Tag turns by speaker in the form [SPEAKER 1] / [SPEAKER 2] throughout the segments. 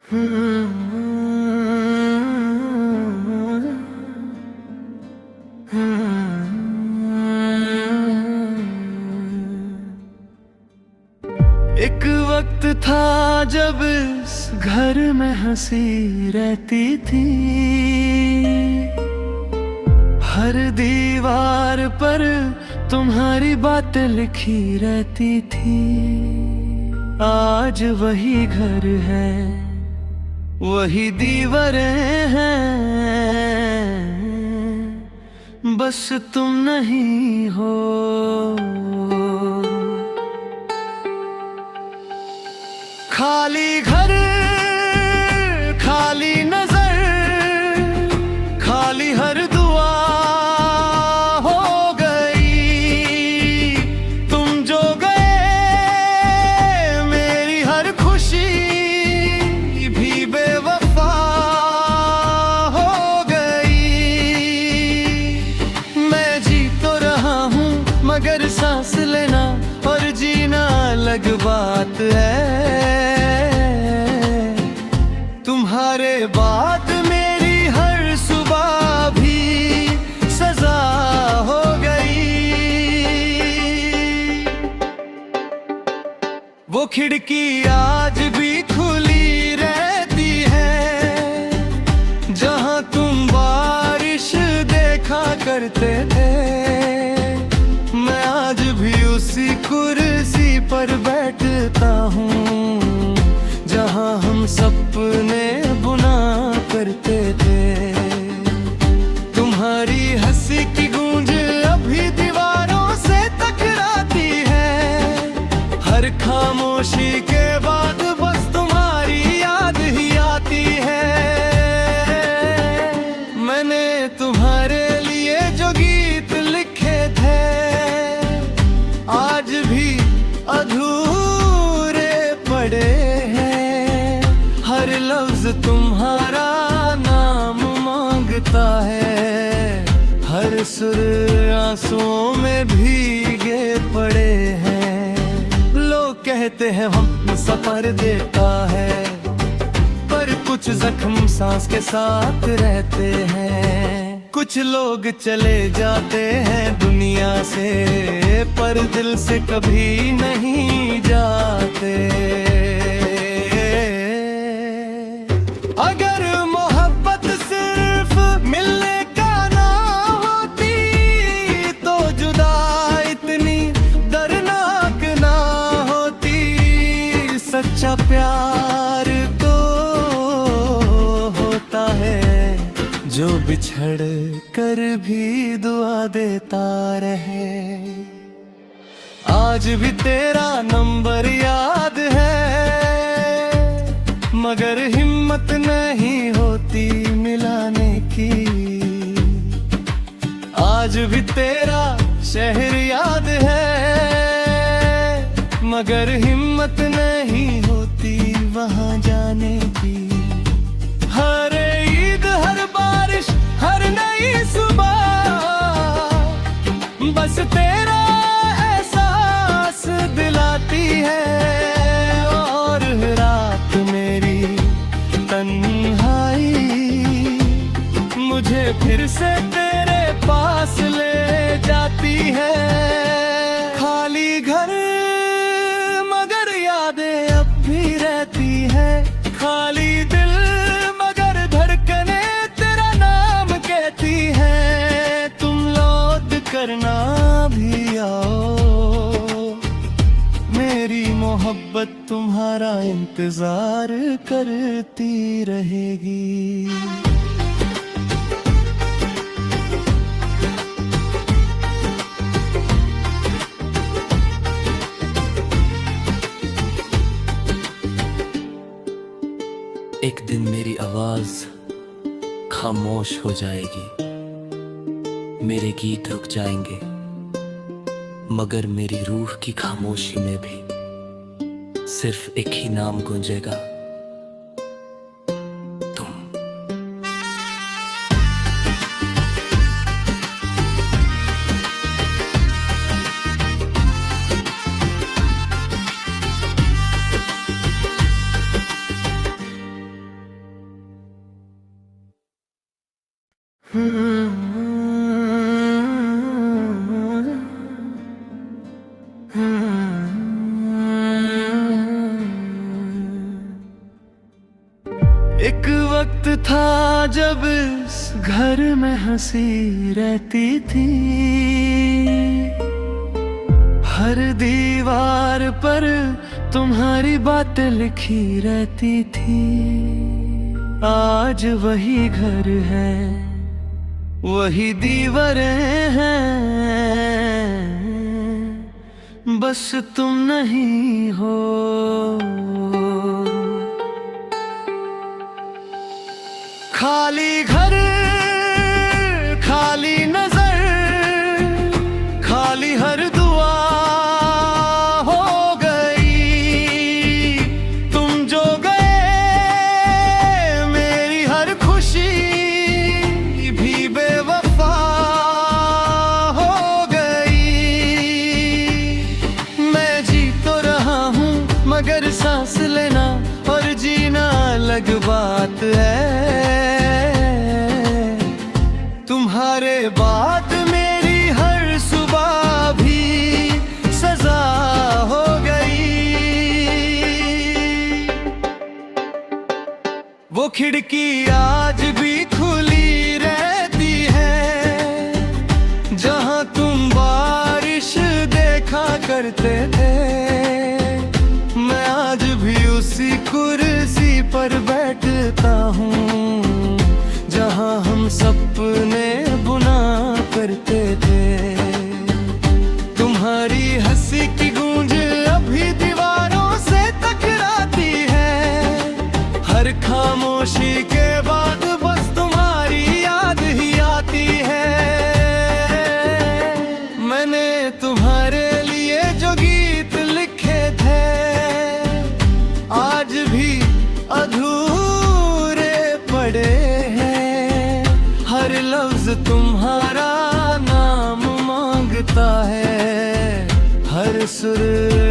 [SPEAKER 1] एक वक्त था जब इस घर में हंसी रहती थी, हर दीवार पर तुम्हारी बातें लिखी रहती थी। आज वही घर है, वही दीवारें हैं, बस तुम नहीं हो। खाली घर, खाली नजर, खाली हर दुआ हो गई। तुम जो गए मेरी हर खुशी भी बेवफा हो गई। मैं जी तो रहा हूँ मगर सांस लेना और जीना अलग बात है। तुम्हारे बाद मेरी हर सुबह भी सजा हो गई। वो खिड़की आज भी खुली रहती है जहां तुम बारिश देखा करते थे। मैं आज भी उसी कुर्सी पर बैठता हूँ जहां हम सपने बुना करते थे। तुम्हारी हंसी की गूंज अभी दीवारों से टकराती है। हर खामोशी के बाद बस तुम्हारी याद ही आती है। मैंने तुम्हारे लिए जो गीत लिखे थे आज भी अधूरे पड़े हैं। हर लफ्ज तुम्हारा नाम मांगता है, हर सुर आंसुओं में भीगे पड़े हैं। लोग कहते हैं हम सफर देता है, पर कुछ जख्म सांस के साथ रहते हैं। कुछ लोग चले जाते हैं दुनिया से, पर दिल से कभी नहीं जाते। अगर मोहब्बत सिर्फ मिलने का ना होती तो जुदा इतनी दर्दनाक ना होती। सच्चा प्यार तो होता है जो बिछड़ कर भी दुआ देता रहे। आज भी तेरा नंबर याद है मगर हिम्मत नहीं होती मिलाने की। आज भी तेरा शहर याद है मगर हिम्मत नहीं होती वहां जाने की। हर ईद, हर बारिश, हर नई सुबह बस तेरा एहसास दिलाती है। और रात मेरी तन्हाई मुझे फिर से तेरे पास ले जाती है। खाली घर मगर यादें अब भी रहती है। खाली दिल मगर धड़कने तेरा नाम कहती है। तुम लौट करना भी आओ, मेरी मोहब्बत तुम्हारा इंतजार करती रहेगी।
[SPEAKER 2] एक दिन मेरी आवाज खामोश हो जाएगी, मेरे गीत रुक जाएंगे, मगर मेरी रूह की खामोशी में भी सिर्फ एक ही नाम गूंजेगा, तुम।
[SPEAKER 1] एक वक्त था जब इस घर में हंसी रहती थी, हर दीवार पर तुम्हारी बातें लिखी रहती थी। आज वही घर है, वही दीवारें हैं, बस तुम नहीं हो। खाली घर, खाली नजर, खाली हर दुआ हो गई। तुम जो गए मेरी हर खुशी भी बेवफा हो गई। मैं जी तो रहा हूँ मगर सांस लेना और जीना अलग बात है। तुम्हारे बाद मेरी हर सुबह भी सजा हो गई। वो खिड़की आज भी खुली रहती है जहां तुम बारिश देखा करते थे। मैं आज भी उसी कुर्सी पर बैठता हूँ जहां हम सपने बुना करते थे। तुम्हारी हंसी की गूंज अभी दीवारों से टकराती है। हर खामोशी के बाद बस तुम्हारी याद ही आती है। मैंने तुम्हारे लिए जो गीत लिखे थे आज भी अधूरे पड़े हैं। हर लफ्ज तुम्हारा नाम मांगता है, हर सुर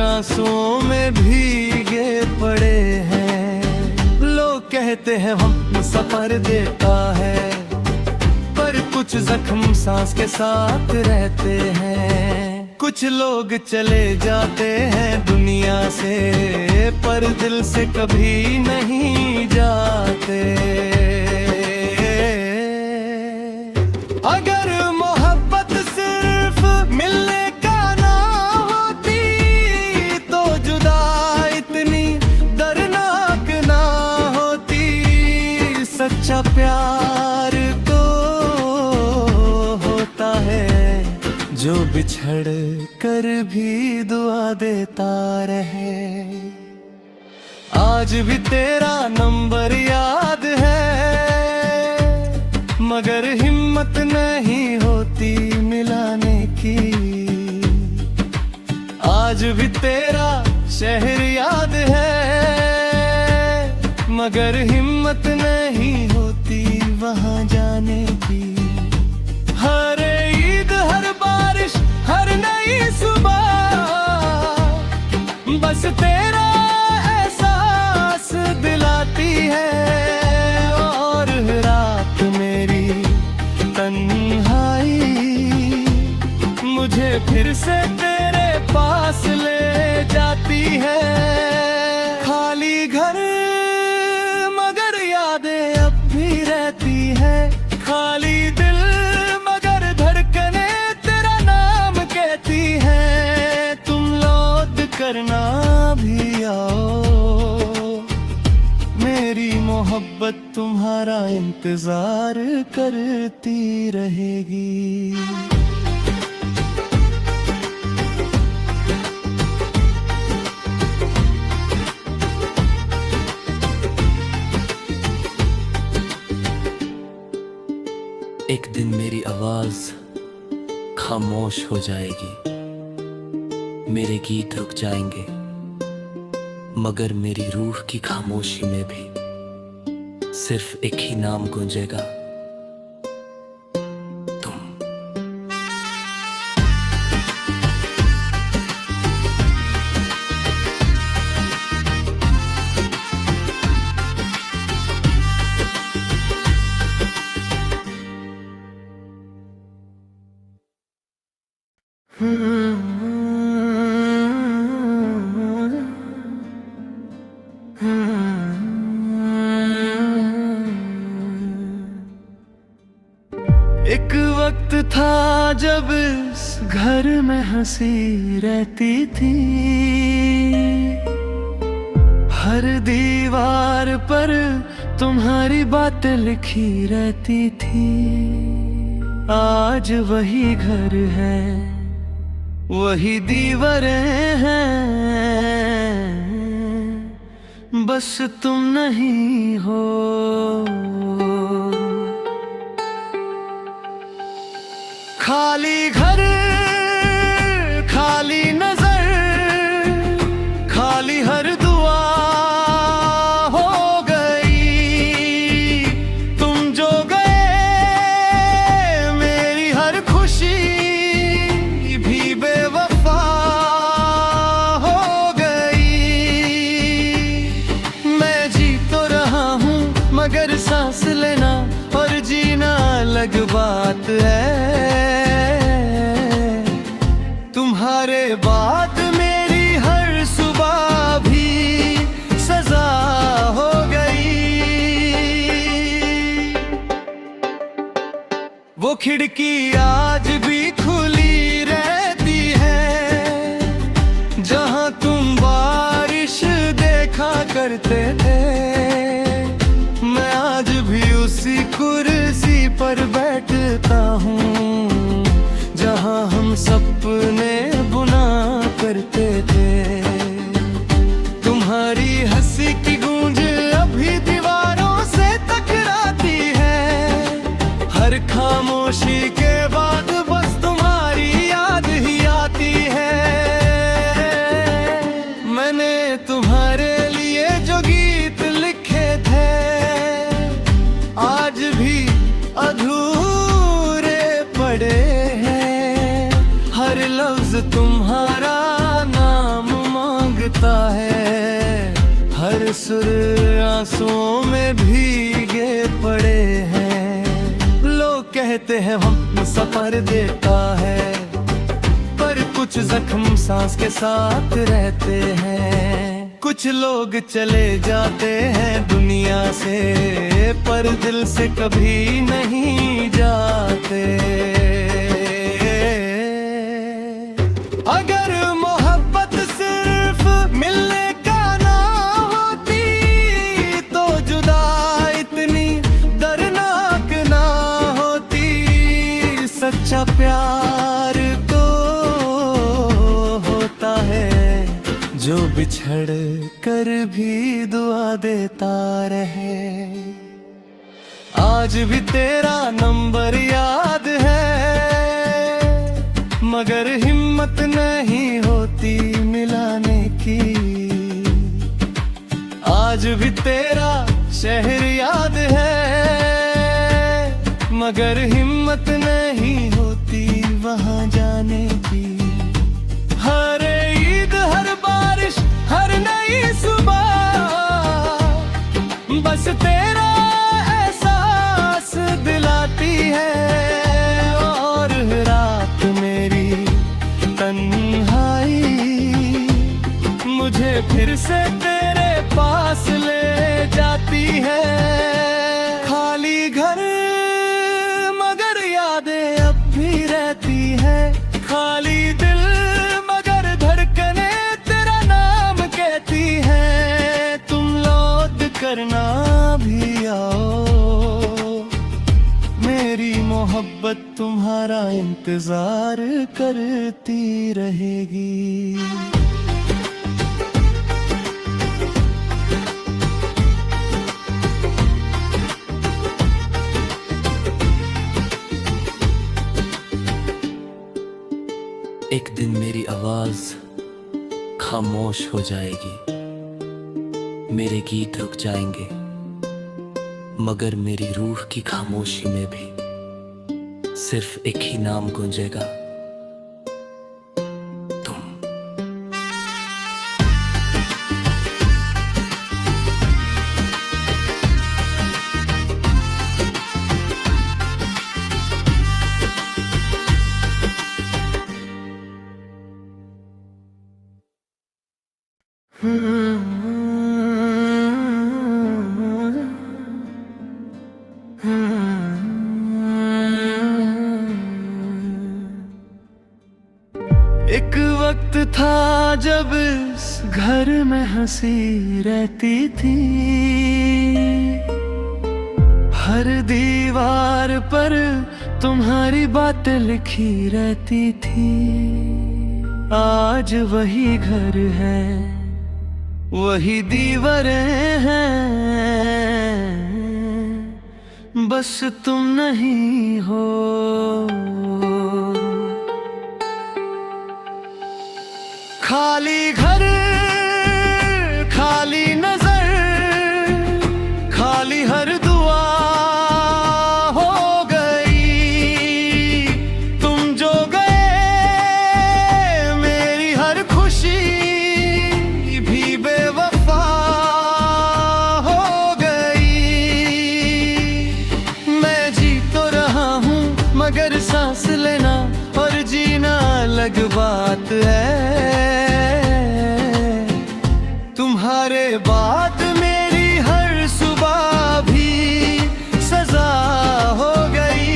[SPEAKER 1] आंसुओं में भीगे पड़े हैं। लोग कहते हैं हम सफर देता है, पर कुछ जख्म सांस के साथ रहते हैं। कुछ लोग चले जाते हैं दुनिया से, पर दिल से कभी नहीं जाते। अगर मोहब्बत सिर्फ मिलने का ना होती तो जुदा इतनी दर्दनाक ना होती। सच्चा प्यार तो होता है जो बिछड़ कर भी दुआ देता रहे। आज भी तेरा नंबर याद है मगर हिम्मत नहीं होती मिलाने की। आज भी तेरा शहर याद है मगर हिम्मत नहीं होती वहां जाने की। हर ईद, हर बारिश, हर नई सुबह बस तेरा एहसास दिलाती है। और रात मेरी तन्हाई मुझे फिर से तेरे पास ले जाती है। खाली घर मगर यादें अब भी रहती है। खाली दिल मगर धड़कने तेरा नाम कहती है। तुम लौट करना भी आओ, मेरी मोहब्बत तुम्हारा इंतजार करती रहेगी।
[SPEAKER 2] एक दिन मेरी आवाज खामोश हो जाएगी, मेरे गीत रुक जाएंगे, मगर मेरी रूह की खामोशी में भी सिर्फ एक ही नाम गूंजेगा, तुम।
[SPEAKER 1] एक वक्त था जब इस घर में हंसी रहती थी, हर दीवार पर तुम्हारी बातें लिखी रहती थी। आज वही घर है, वही दीवारें हैं, बस तुम नहीं हो। खाली घर, खाली नजर, खाली हर दुआ हो गई। तुम जो गए मेरी हर खुशी भी बेवफा हो गई। मैं जी तो रहा हूँ मगर सांस लेना और जीना अलग बात है। तुम्हारे बाद मेरी हर सुबह भी सजा हो गई। वो खिड़की आज भी खुली रहती है जहां तुम बारिश देखा करते थे। मैं आज भी उसी कुर्सी पर बैठता हूँ जहां हम सपने बुना करते थे। तुम्हारी हंसी की गूंज अभी दीवारों से टकराती है। हर खामोशी के बाद बस तुम्हारी याद ही आती है। मैंने तुम्हारे लिए जो गीत लिखे थे आज भी अधूरे पड़े हैं। हर लफ्ज तुम्हारा नाम मांगता है, हर सुर आंसुओं में भीगे पड़े हैं। लोग कहते हैं हम सफर देता है, पर कुछ जख्म सांस के साथ रहते हैं। कुछ लोग चले जाते हैं दुनिया से, पर दिल से कभी नहीं जाते। अगर मोहब्बत सिर्फ मिलने का ना होती तो जुदा इतनी दर्दनाक ना होती। सच्चा प्यार तो होता है जो बिछड़ कर भी दुआ देता रहे। आज भी तेरा नंबर याद है मगर हिम्मत नहीं होती मिलाने की। आज भी तेरा शहर याद है मगर हिम्मत नहीं होती वहां जाने की। हर ईद, हर बारिश, हर नई सुबह बस तेरा एहसास दिलाती है। और रात मेरी तन्हाई मुझे फिर से तेरे पास ले जाती है। खाली घर मगर यादें अब भी रहती है। खाली दिल मगर धड़कने तेरा नाम कहती है। तुम लौट करना भी आओ, मेरी मोहब्बत तुम्हारा इंतजार करती रहेगी।
[SPEAKER 2] एक दिन मेरी आवाज खामोश हो जाएगी, मेरे गीत रुक जाएंगे, मगर मेरी रूह की खामोशी में भी सिर्फ एक ही नाम गूंजेगा, तुम।
[SPEAKER 1] एक वक्त था जब इस घर में हंसी रहती थी, हर दीवार पर तुम्हारी बातें लिखी रहती थी। आज वही घर है, वही दीवारें हैं, बस तुम नहीं हो। खाली घर, खाली नजर, खाली हर दुआ हो गई। तुम जो गए मेरी हर खुशी भी बेवफा हो गई। मैं जी तो रहा हूँ मगर सांस लेना और जीना अलग बात है। तुम्हारे बाद मेरी हर सुबह भी सजा हो गई।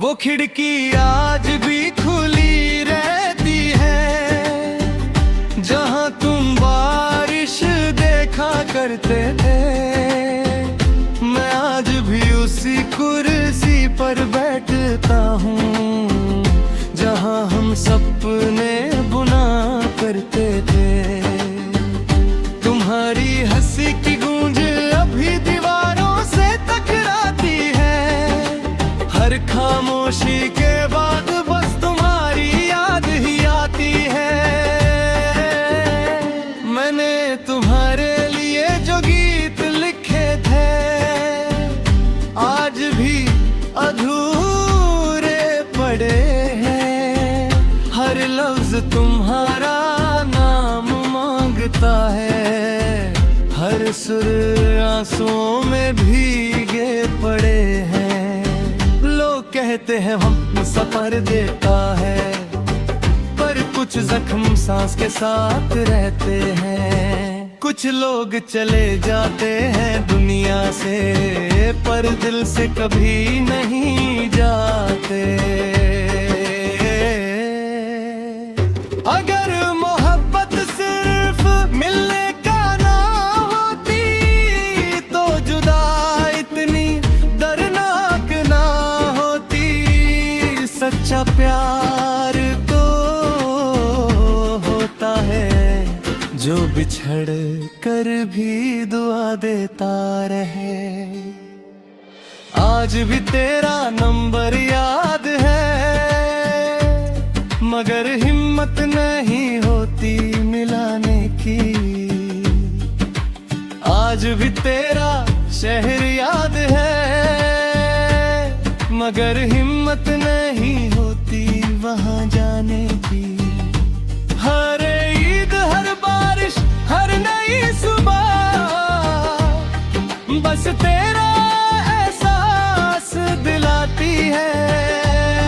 [SPEAKER 1] वो खिड़की आज भी खुली रहती है जहां तुम बारिश देखा करते थे। मैं आज भी उसी कुर्सी पर बैठता हूँ जहां हम सपने बुना करते थे। तुम्हारी हंसी की गूंज अभी दीवारों से टकराती है। हर खामोशी के बाद बस तुम्हारी याद ही आती है। मैंने तुम्हारे लिए जो गीत लिखे थे आज भी अधूरे पड़े हैं। हर लफ्ज तुम्हारा नाम मांगता है, हर सुर आंसुओं में भीगे पड़े हैं। लोग कहते हैं हम सफर देता है, पर कुछ जख्म सांस के साथ रहते हैं। कुछ लोग चले जाते हैं दुनिया से, पर दिल से कभी नहीं जाते। अगर मोहब्बत सिर्फ मिलने का ना होती तो जुदा इतनी दर्दनाक ना होती। सच्चा प्यार तो होता है जो बिछड़ कर भी दुआ देता रहे। आज भी तेरा नंबर याद है मगर हिम्मत नहीं होती मिलाने की। आज भी तेरा शहर याद है मगर हिम्मत नहीं होती वहां जाने की। हर ईद, हर बारिश, हर नई सुबह बस तेरा एहसास दिलाती है।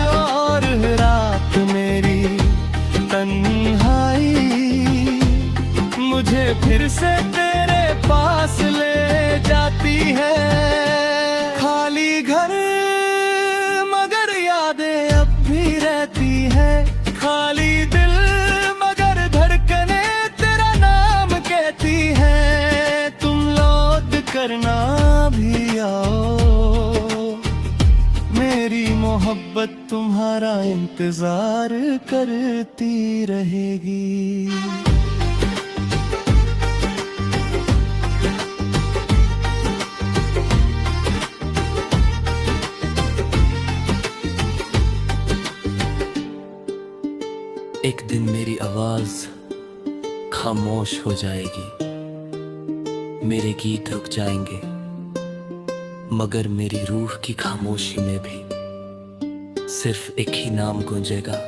[SPEAKER 1] और रात मेरी तन्हाई मुझे फिर से तेरे पास ले जाती है। खाली घर मगर यादें अब भी रहती है। खाली दिल मगर धड़कने तेरा नाम कहती है। तुम लौट करना भी आओ, मेरी मोहब्बत तुम्हारा इंतजार करती रहेगी।
[SPEAKER 2] एक दिन मेरी आवाज खामोश हो जाएगी, मेरे गीत रुक जाएंगे, मगर मेरी रूह की खामोशी में भी सिर्फ एक ही नाम गूंजेगा,